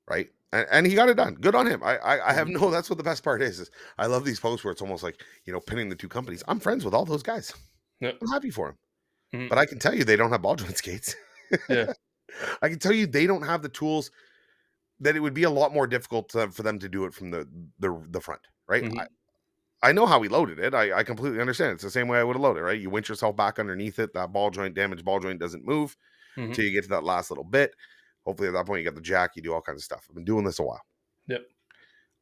right? And he got it done. Good on him. I have no. That's what the best part is. I love these posts where it's almost like pinning the two companies. I'm friends with all those guys. Yep. I'm happy for them. Mhm. But I can tell you they don't have ball joint skates. Yeah. I can tell you they don't have the tools that it would be a lot more difficult for them to do it from the front, right? Mhm. I know how we loaded it. I completely understand. It's the same way I would have loaded, right? You winch yourself back underneath it. That damaged ball joint doesn't move Mhm. till you get to that last little bit. Hopefully at that point you got the jack, you do all kinds of stuff. I've been doing this a while. Yep.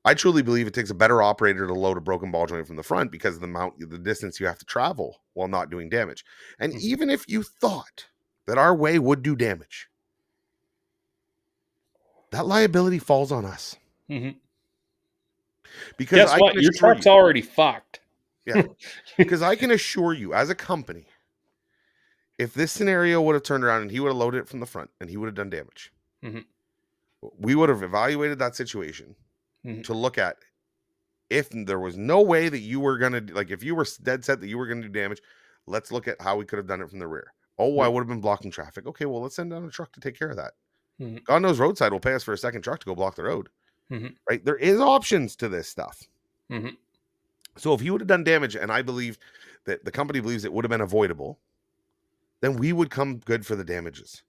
I truly believe it takes a better operator to load a broken ball joint from the front because of the distance you have to travel while not doing damage. And Mhm. even if you thought that our way would do damage, that liability falls on us. Mhm. Because Guess I what? can Your assure truck's you, already fucked. yeah, because I can assure you as a company, if this scenario would have turned around and he would have loaded it from the front and he would have done damage, Mhm. we would have evaluated that situation Mhm. to look at if there was no way that you were going to, like, if you were dead set that you were going to do damage, let's look at how we could have done it from the rear. Oh, I Yep. would have been blocking traffic. Okay, well, let's send down a truck to take care of that. Mhm. God knows roadside will pay us for a second truck to go block the road, Mhm. right? There is options to this stuff. Mhm. So if he would have done damage, and I believe that the company believes it would have been avoidable, then we would come good for the damages.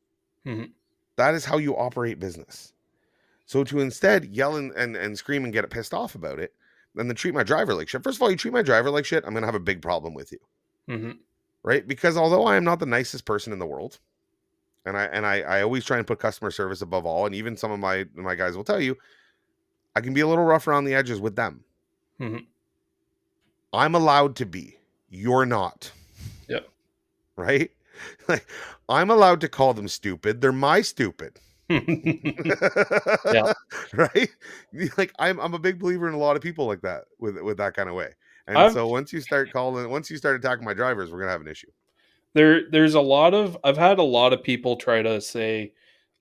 Mhm. That is how you operate business. So to instead yell and scream and get pissed off about it, and then treat my driver like shit. First of all, you treat my driver like shit, I'm going to have a big problem with you. Mhm. Right? Because although I am not the nicest person in the world, and I always try and put customer service above all, and even some of my guys will tell you, I can be a little rough around the edges with them. Mhm. I'm allowed to be. You're not. Yep. Right? Like, I'm allowed to call them stupid. They're my stupid. Yeah. Right? Like, I'm a big believer in a lot of people like that with that kind of way. And I've so once you start attacking my drivers, we're gonna have an issue. there's a lot of I've had a lot of people try to say,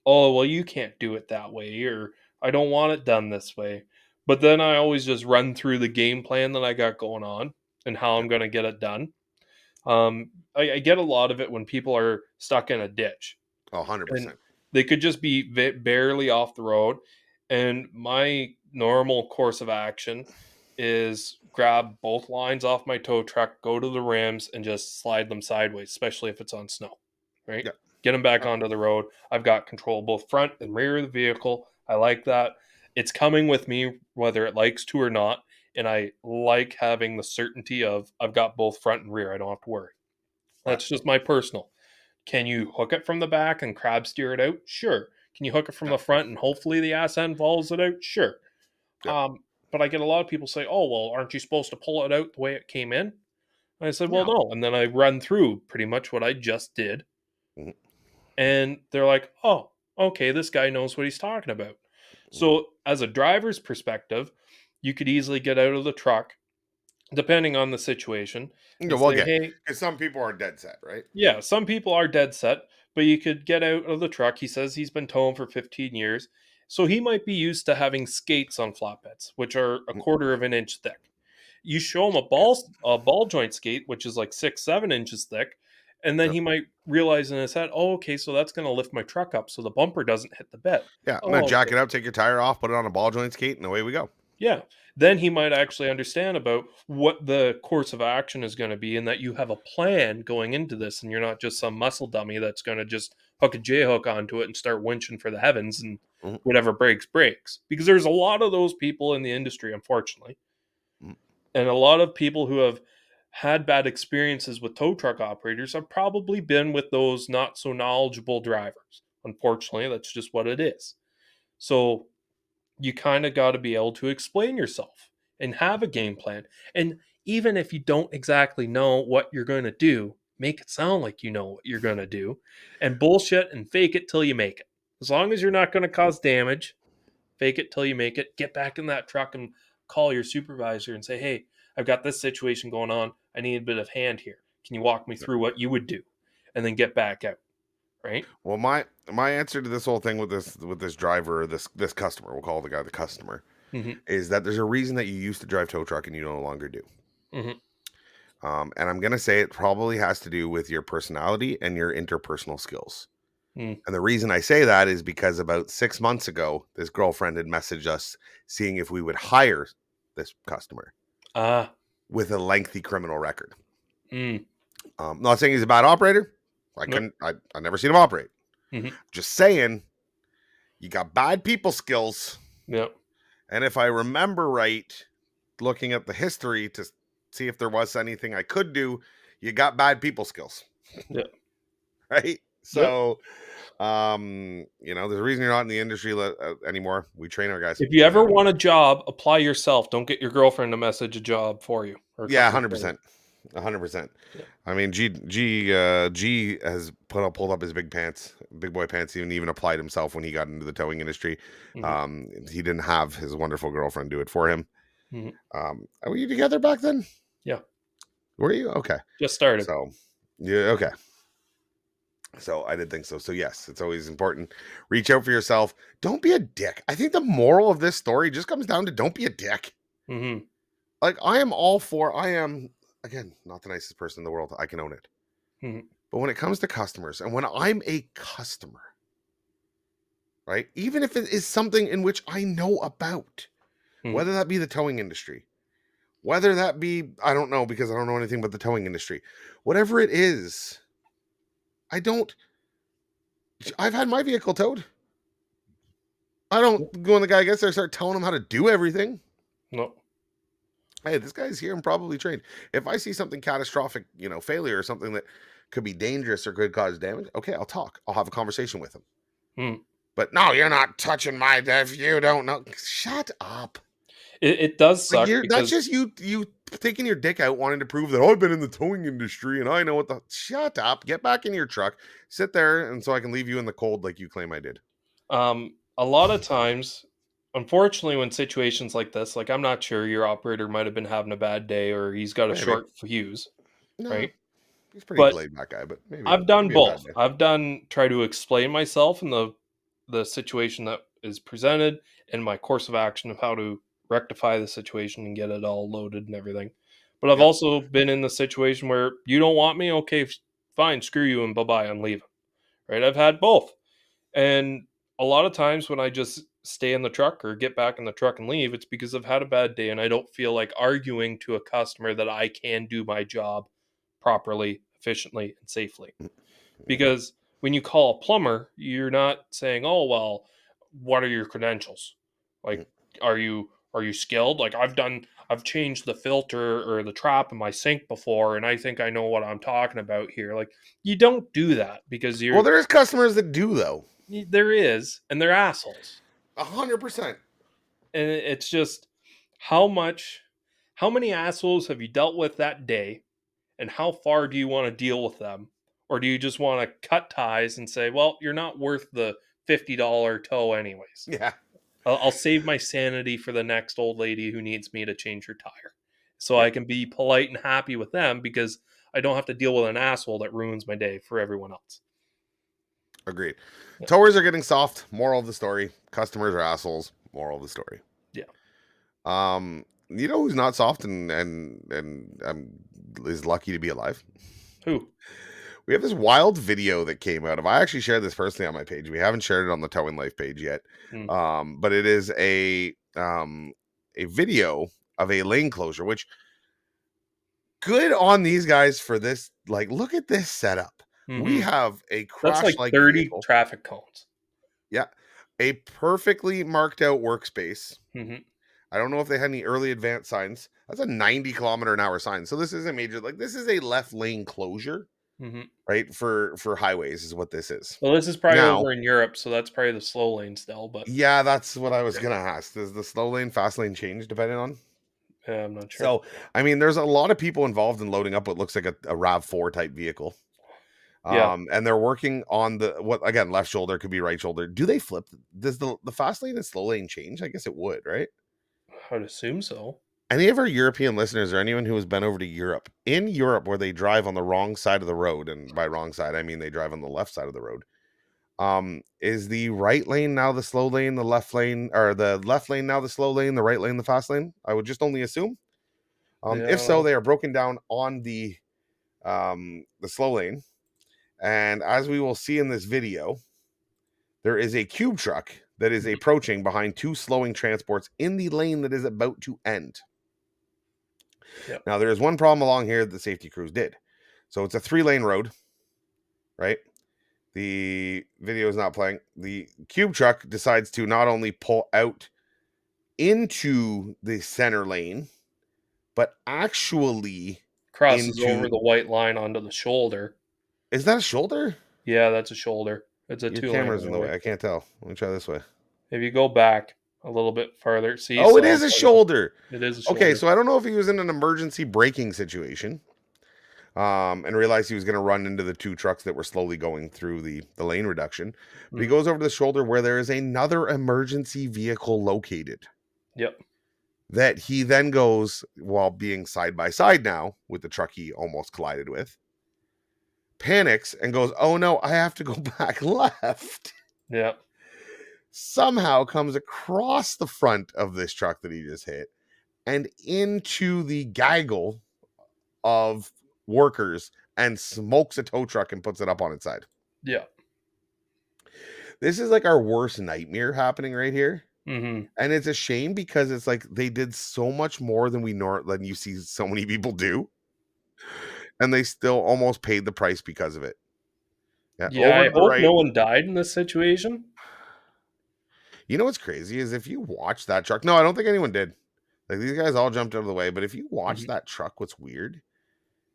"Oh, well, you can't do it that way," or "I don't want it done this way." But then I always just run through the game plan that I got going on and how I'm Yep. going to get it done. I get a lot of it when people are stuck in a ditch. Oh, And 100%. they could just be barely off the road. And my normal course of action is grab both lines off my tow truck, go to the rims, and just slide them sideways, especially if it's on snow, right? Yeah. Get them back onto the road. I've got control of both front and rear of the vehicle. I like that. It's coming with me, whether it likes to or not. And I like having the certainty of I've got both front and rear. I don't have to worry. Right. That's just my personal. Can you hook it from the back and crab steer it out? Sure. Can you hook it from Yeah. the front and hopefully the ass end follows it out? Sure. Yeah. But I get a lot of people say, "Oh, well, aren't you supposed to pull it out the way it came in?" And I said, "Well, Yeah. no." And then I run through pretty much what I just did, Mhm. and they're like, "Oh, okay, this guy knows what he's talking about." So, as a driver's perspective, you could easily get out of the truck, depending on the situation, Yeah, and well, say, again, "Hey, because some people are dead set, right? yeah, some people are dead set, but you could get out of the truck." He says he's been towing for 15 years. So he might be used to having skates on flatbeds, which are a Mm, quarter of an inch thick. You show him yeah. a ball joint skate, which is like 6, 7 inches thick, and then Yep. he might realize in his head, "Oh, okay, so that's going to lift my truck up so the bumper doesn't hit the bed." Yeah. I'm gonna Oh, jack okay. it up, take your tire off, put it on a ball joint skate, and away we go. Yeah. Then he might actually understand about what the course of action is going to be and that you have a plan going into this and you're not just some muscle dummy that's going to just hook a J-hook onto it and start winching for the heavens, and Mhm. whatever breaks, breaks. Because there's a lot of those people in the industry, unfortunately. Mhm. And a lot of people who have had bad experiences with tow truck operators have probably been with those not so knowledgeable drivers. Unfortunately, that's just what it is. So you kind of got to be able to explain yourself and have a game plan. And even if you don't exactly know what you're going to do, make it sound like you know what you're going to do, and bullshit and fake it till you make it. As long as you're not going to cause damage, fake it till you make it. Get back in that truck and call your supervisor and say, "Hey, I've got this situation going on. I need a bit of hand here. Can you walk me through what you would do?" And then get back out. Right? Well, my answer to this whole thing with this driver, this customer, we'll call the guy the customer, Mm-hmm. is that there's a reason that you used to drive tow truck and you no longer do. Mm-hmm. And I'm gonna say it probably has to do with your personality and your interpersonal skills. Mm. And the reason I say that is because about 6 months ago, this girlfriend had messaged us seeing if we would hire this customer Ah. with a lengthy criminal record. Mm. Not saying he's a bad operator. Nope. I never seen him operate. Mm-hmm. Just saying, you got bad people skills. Yep. And if I remember right, looking at the history to see if there was anything I could do, you got bad people skills. Yep. Right? So, there's a reason you're not in the industry anymore. We train our guys. If you ever want a job, apply yourself. Don't get your girlfriend to message a job for you. Or Yeah, company for you. 100%. 100%. Yeah. I mean, G has pulled up his big boy pants, and even applied himself when he got into the towing industry. Mm-hmm. He didn't have his wonderful girlfriend do it for him. Mm-hmm. Were you together back then? Yeah. Were you? Okay. Just started. So, yeah, okay. So I did think so. So yes, it's always important. Reach out for yourself. Don't be a dick. I think the moral of this story just comes down to don't be a dick. Mm-hmm. Like I am, again, not the nicest person in the world. I can own it. Mm-hmm. But when it comes to customers, and when I'm a customer, right, even if it is something in which I know about, whether that be the towing industry, whether that be, I don't know, because I don't know anything about the towing industry, whatever it is, I've had my vehicle towed. I don't go when the guy gets there, start telling him how to do everything. No. Hey, this guy's here and probably trained. If I see something catastrophic, failure or something that could be dangerous or could cause damage, okay, I'll talk. I'll have a conversation with him. But no, you're not touching my if you don't know. Shut up. It does suck. That's just you taking your dick out wanting to prove that I've been in the towing industry and I know what the shut up. Get back in your truck, sit there, and so I can leave you in the cold like you claim I did. A lot of times, unfortunately, when situations like this, like I'm not sure your operator might have been having a bad day or he's got a Maybe. short fuse, No, right? he's a pretty But laid back guy, but maybe I've done maybe a bad both. day. I've try to explain myself in the situation that is presented and my course of action of how to rectify the situation and get it all loaded and everything. But I've Yep. also been in the situation where you don't want me, okay, fine, screw you and bye-bye, I'm leaving. Right? I've had both. And a lot of times when I just stay in the truck or get back in the truck and leave, it's because I've had a bad day and I don't feel like arguing to a customer that I can do my job properly, efficiently, and safely. Because when you call a plumber, you're not saying, "Oh, well, what are your credentials? Like, are you skilled? Like I've changed the filter or the trap in my sink before and I think I know what I'm talking about here." Like, you don't do that because Well, there is customers that do though. there is, and they're assholes. 100%. And it's just how many assholes have you dealt with that day, and how far do you want to deal with them? Or do you just want to cut ties and say, well, you're not worth the $50 tow anyways. Yeah. I'll save my sanity for the next old lady who needs me to change her tire. So I can be polite and happy with them because I don't have to deal with an asshole that ruins my day for everyone else. Agreed. Yeah. Towers are getting soft. Moral of the story. Customers are assholes. Moral of the story. Yeah. You know who's not soft and is lucky to be alive? Who? We have this wild video that came out of. I actually shared this personally on my page. We haven't shared it on the Towing Life page yet. But it is a video of a lane closure, which good on these guys for this. Like, look at this setup. We have a That's like crash-like 30 vehicle. traffic cones. Yeah. A perfectly marked out workspace. Mm-hmm. I don't know if they had any early advance signs. That's a 90-kilometer-an-hour sign. So this isn't major. Like, this is a left lane closure, Mm-hmm. right? For highways is what this is. Well, this is probably Now, over in Europe, so that's probably the slow lane still. But yeah, that's what I was going to ask. Does the slow lane, fast lane change depending on? yeah, I'm not sure. So, I mean, there's a lot of people involved in loading up what looks like a RAV4 type vehicle. Yeah. And they're working on again, left shoulder could be right shoulder. Do they flip? Does the fast lane and slow lane change? I guess it would, right? I'd assume so. Any of our European listeners or anyone who has been over to Europe, in Europe where they drive on the wrong side of the road, and by wrong side, I mean they drive on the left side of the road. Is the right lane now the slow lane, the left lane, or the left lane now the slow lane, the right lane the fast lane? I would just only assume. If so, they are broken down on the slow lane. And as we will see in this video, there is a cube truck that is approaching behind two slowing transports in the lane that is about to end. Yep. Now, there is one problem along here that the safety crews did. So it's a 3-lane road, right? The video is not playing. The cube truck decides to not only pull out into the center lane, but actually crosses over the white line onto the shoulder. Is that a shoulder? Yeah, that's a shoulder. It's a Your 2-lane camera's in the road. way. I can't tell. Let me try this way. If you go back a little bit farther, see. Oh, it is a shoulder. It is a shoulder. Okay, so I don't know if he was in an emergency braking situation, and realized he was going to run into the two trucks that were slowly going through the lane reduction. But he goes over to the shoulder where there is another emergency vehicle located. Yep. That he then goes, while being side by side now with the truck he almost collided with, panics and goes, oh no, I have to go back left. Yeah. Somehow comes across the front of this truck that he just hit and into the gaggle of workers and smokes a tow truck and puts it up on its side. Yeah. This is like our worst nightmare happening right here. Mm-hmm. And it's a shame because it's like they did so much more than than you see so many people do. And they still almost paid the price because of it. Yeah, I hope no one died in this situation. You know what's crazy is if you watch that truck. No, I don't think anyone did. Like, these guys all jumped out of the way. But if you watch that truck, what's weird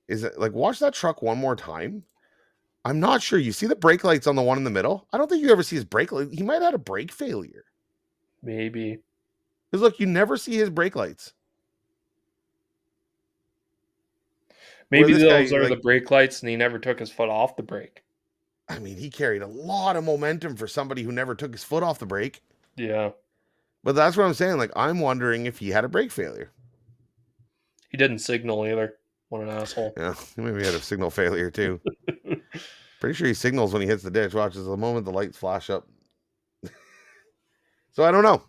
is that, like, watch that truck one more time. I'm not sure. You see the brake lights on the one in the middle? I don't think you ever see his brake light. He might have had a brake failure. Maybe. Because look, you never see his brake lights. Maybe those are the brake lights and he never took his foot off the brake. I mean, he carried a lot of momentum for somebody who never took his foot off the brake. Yeah. But that's what I'm saying. Like, I'm wondering if he had a brake failure. He didn't signal either. What an asshole. Yeah, maybe he had a signal failure too. Pretty sure he signals when he hits the ditch. Watch, the moment the lights flash up. So I don't know.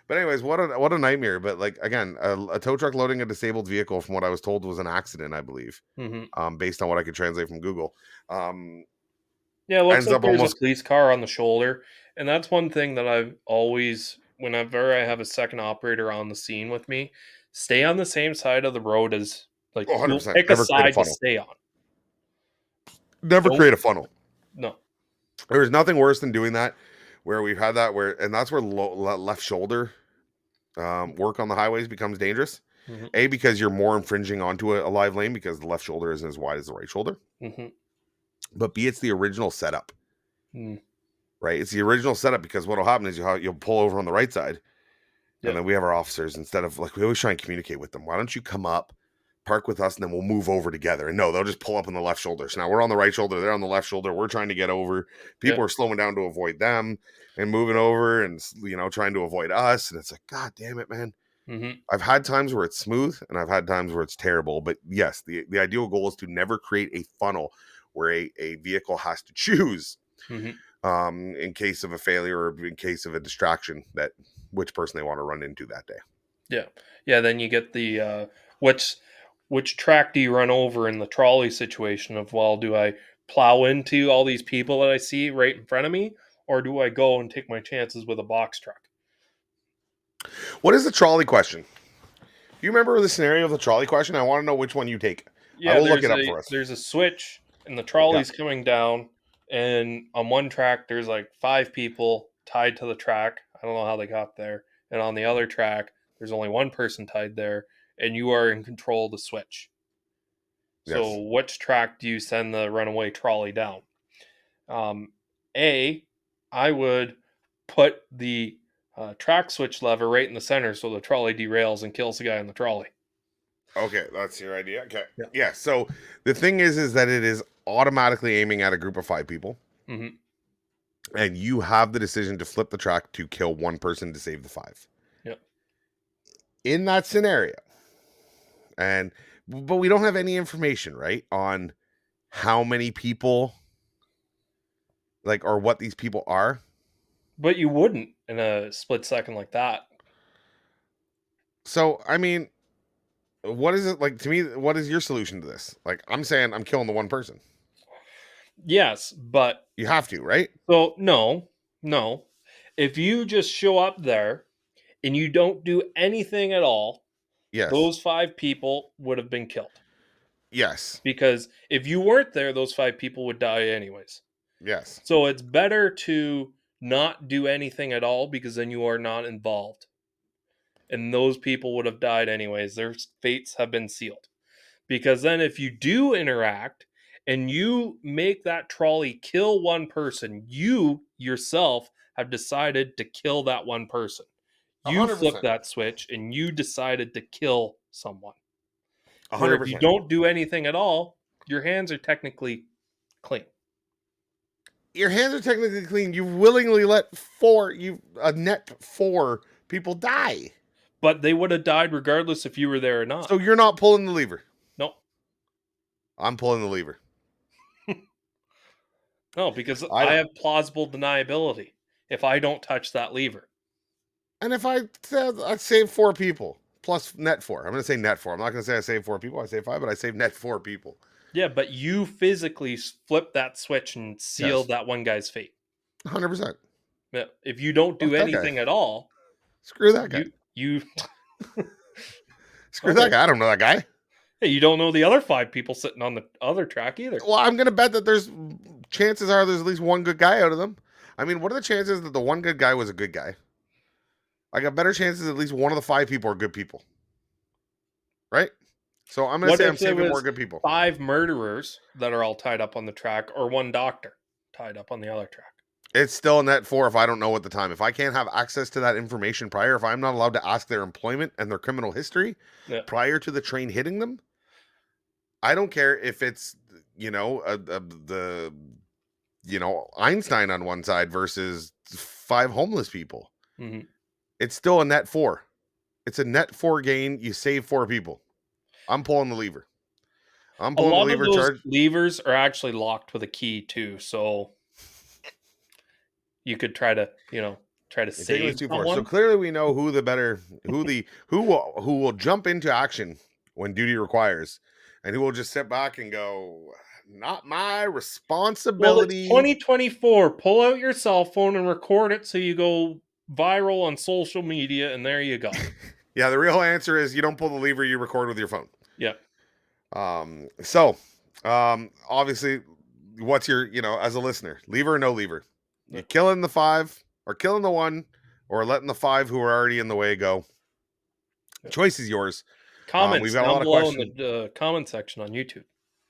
But anyways, what a nightmare. But like, again, a tow truck loading a disabled vehicle, from what I was told, was an accident, I believe. Based on what I could translate from Google. Yeah, it looks like there's a police car on the shoulder. And that's one thing that I've always, whenever I have a second operator on the scene with me, stay on the same side of the road as, like, pick a side to stay on. Never create a funnel. No. There's nothing worse than doing that, where we've had that, and that's where left shoulder work on the highways becomes dangerous. A, because you're more infringing onto a live lane because the left shoulder isn't as wide as the right shoulder. But B, it's the original setup. Right? It's the original setup, because what'll happen is you'll pull over on the right side. And then we have our officers, instead of, like, we always try and communicate with them. Why don't you come up, park with us, and then we'll move over together? And no, they'll just pull up on the left shoulder. So now we're on the right shoulder, they're on the left shoulder. We're trying to get over. People are slowing down to avoid them and moving over and, trying to avoid us. And it's like, God damn it, man. I've had times where it's smooth and I've had times where it's terrible. But yes, the ideal goal is to never create a funnel where a vehicle has to choose in case of a failure or in case of a distraction, that which person they want to run into that day. Yeah. Then you get the which track do you run over in the trolley situation of, well, do I plow into all these people that I see right in front of me, or do I go and take my chances with a box truck? What is the trolley question? Do you remember the scenario of the trolley question? I want to know which one you take. Yeah, I will look it up for us. There's a switch and the trolley's coming down, and on one track there's like 5 people tied to the track. I don't know how they got there. And on the other track, there's only one person tied there, and you are in control of the switch. So Yes. which track do you send the runaway trolley down? I would put the track switch lever right in the center so the trolley derails and kills the guy in the trolley. Okay, that's your idea. Okay. Yeah. Yeah. So the thing is that it is automatically aiming at a group of 5 people, Mm-hmm. and you have the decision to flip the track to kill one person to save the 5. Yep. In that scenario, but we don't have any information, right, on how many people, like, or what these people are. But you wouldn't in a split second like that. So, I mean, what is it like to me? What is your solution to this? Like, I'm saying I'm killing the one person. Yes, but You have to, right? so no. If you just show up there and you don't do anything at all, Yes. those 5 people would have been killed. Yes. Because if you weren't there, those 5 people would die anyways. Yes. So it's better to not do anything at all because then you are not involved. And those people would have died anyways. Their fates have been sealed. Because then if you do interact and you make that trolley kill one person, you yourself have decided to kill that one person. You 100%. flip that switch and you decided to kill someone. 100%. Where if you don't do anything at all, your hands are technically clean. Your hands are technically clean. You willingly let a net 4 people die. But they would have died regardless if you were there or not. So you're not pulling the lever. No. I'm pulling the lever. No, because I have plausible deniability if I don't touch that lever. And if I save 4 people plus net 4, I'm going to say net 4. I'm not going to say I saved 4 people. I saved 5, but I saved net 4 people. Yeah, but you physically flip that switch and sealed that one guy's fate. 100%. Yeah. If you don't do anything at all, screw that guy. Screw that guy. I don't know that guy. Hey, you don't know the other 5 people sitting on the other track either. Well, I'm going to bet that chances are there's at least one good guy out of them. I mean, what are the chances that the one good guy was a good guy? I got better chances at least one of the 5 people are good people. Right? So I'm going to say I'm saving more good people. 5 murderers that are all tied up on the track or 1 doctor tied up on the other track. It's still a net 4 if I don't know at the time. If I can't have access to that information prior, if I'm not allowed to ask their employment and their criminal history prior to the train hitting them, I don't care if it's, Einstein on one side versus 5 homeless people. Mm-hmm. It's still a net 4. It's a net 4 gain. You save 4 people. I'm pulling the lever. I'm pulling the lever. A lot of those levers are actually locked with a key too, so you could try to save someone. So clearly we know who will jump into action when duty requires, and who will just sit back and go, not my responsibility. Well, it's 2024. Pull out your cell phone and record it so you go viral on social media, and there you go. Yeah, the real answer is you don't pull the lever, you record with your phone. Yeah. Obviously, what's your, as a listener, lever or no lever? You killing the 5 or killing the 1 or letting the 5 who are already in the way go? The choice is yours. Comments we've got down a lot of below questions in the comment section on YouTube.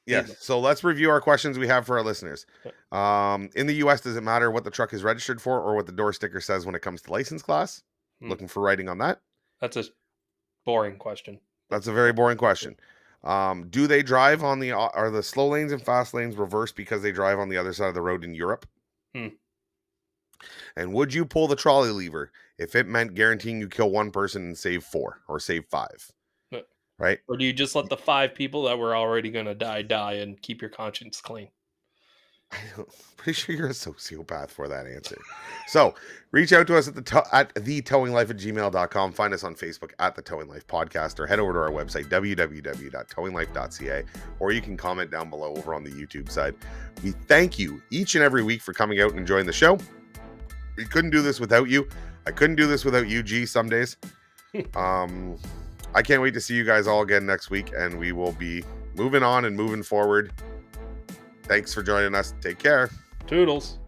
Yes. So let's review our questions we have for our listeners. In the U.S., does it matter what the truck is registered for or what the door sticker says when it comes to license class? Looking for writing on that. That's a boring question. That's a very boring question. Do they drive on are the slow lanes and fast lanes reversed because they drive on the other side of the road in Europe? And would you pull the trolley lever if it meant guaranteeing you kill 1 person and save 4 or save 5? Right? Or do you just let the 5 people that were already going to die and keep your conscience clean? I'm pretty sure you're a sociopath for that answer. So reach out to us at thetowinglife@gmail.com. Find us on Facebook at the Towing Life Podcast, or head over to our website, www.towinglife.ca, or you can comment down below over on the YouTube side. We thank you each and every week for coming out and enjoying the show. We couldn't do this without you. I couldn't do this without you, G, some days. I can't wait to see you guys all again next week, and we will be moving on and moving forward Thanks for joining us. Take care. Toodles.